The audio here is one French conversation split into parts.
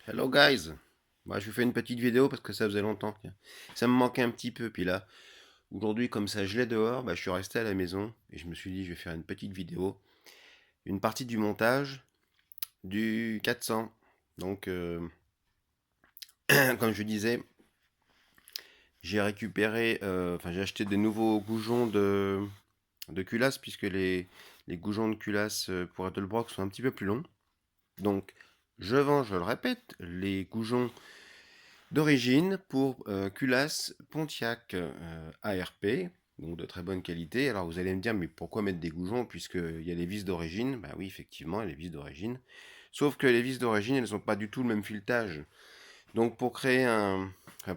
Hello guys! Moi, je vous fais une petite vidéo parce que ça faisait longtemps. Tiens. Ça me manquait un petit peu. Puis là, aujourd'hui, comme ça gelait dehors, je suis resté à la maison et je me suis dit, je vais faire une petite vidéo. Une partie du montage du 400. Donc, comme je disais, j'ai récupéré, j'ai acheté des nouveaux goujons de culasse puisque les goujons de culasse pour Ettelbrock sont un petit peu plus longs. Donc, je vends, je le répète, les goujons d'origine pour culasse Pontiac ARP, donc de très bonne qualité. Alors vous allez me dire, mais pourquoi mettre des goujons puisqu'il y a les vis d'origine? Bah oui, effectivement, les vis d'origine. Sauf que les vis d'origine, elles n'ont pas du tout le même filetage. Donc pour créer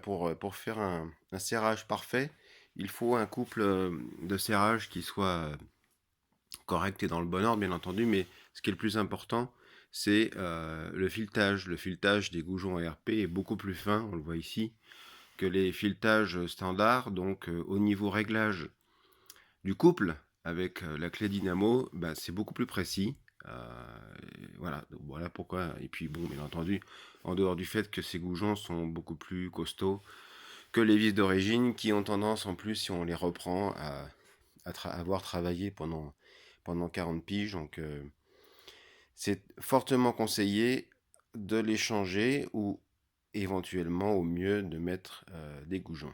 pour faire un serrage parfait, il faut un couple de serrage qui soit correct et dans le bon ordre, bien entendu, mais ce qui est le plus important, c'est le filetage. Le filetage des goujons ARP est beaucoup plus fin, on le voit ici, que les filetages standards. Donc au niveau réglage du couple avec la clé dynamo, c'est beaucoup plus précis. Voilà pourquoi. Et puis bon, bien entendu, en dehors du fait que ces goujons sont beaucoup plus costauds que les vis d'origine, qui ont tendance en plus, si on les reprend, à avoir travaillé pendant 40 piges. Donc c'est fortement conseillé de les changer ou éventuellement au mieux de mettre des goujons.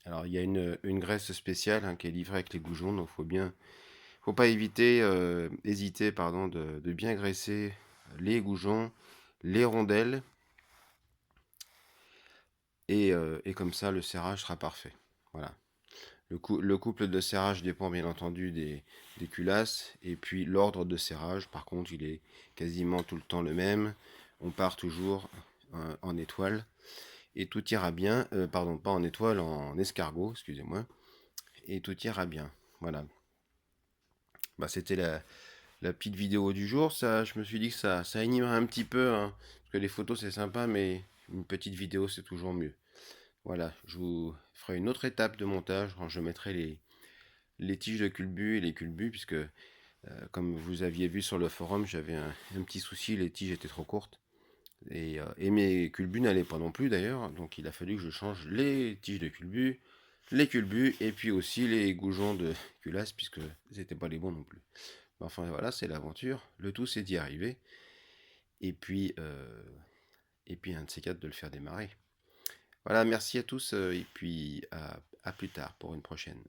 Alors il y a une graisse spéciale qui est livrée avec les goujons, donc faut pas hésiter de bien graisser les goujons, les rondelles, et comme ça le serrage sera parfait. Voilà. Le couple de serrage dépend bien entendu des culasses, et puis l'ordre de serrage, par contre, il est quasiment tout le temps le même. On part toujours en étoile, et tout ira bien. Pardon, pas en étoile, en escargot, excusez-moi. Et tout ira bien. Voilà. C'était la petite vidéo du jour. Ça, je me suis dit que ça animerait un petit peu, hein, parce que les photos c'est sympa, mais une petite vidéo c'est toujours mieux. Voilà, je vous ferai une autre étape de montage quand je mettrai les tiges de culbut et les culbuts, puisque comme vous aviez vu sur le forum, j'avais un petit souci, les tiges étaient trop courtes. Et mes culbus n'allaient pas non plus d'ailleurs, donc il a fallu que je change les tiges de culbut, les culbus, et puis aussi les goujons de culasse, puisque c'était pas les bons non plus. Enfin voilà, c'est l'aventure. Le tout, c'est d'y arriver. Et puis, un de ces quatre, de le faire démarrer. Voilà, merci à tous. Et puis à plus tard pour une prochaine.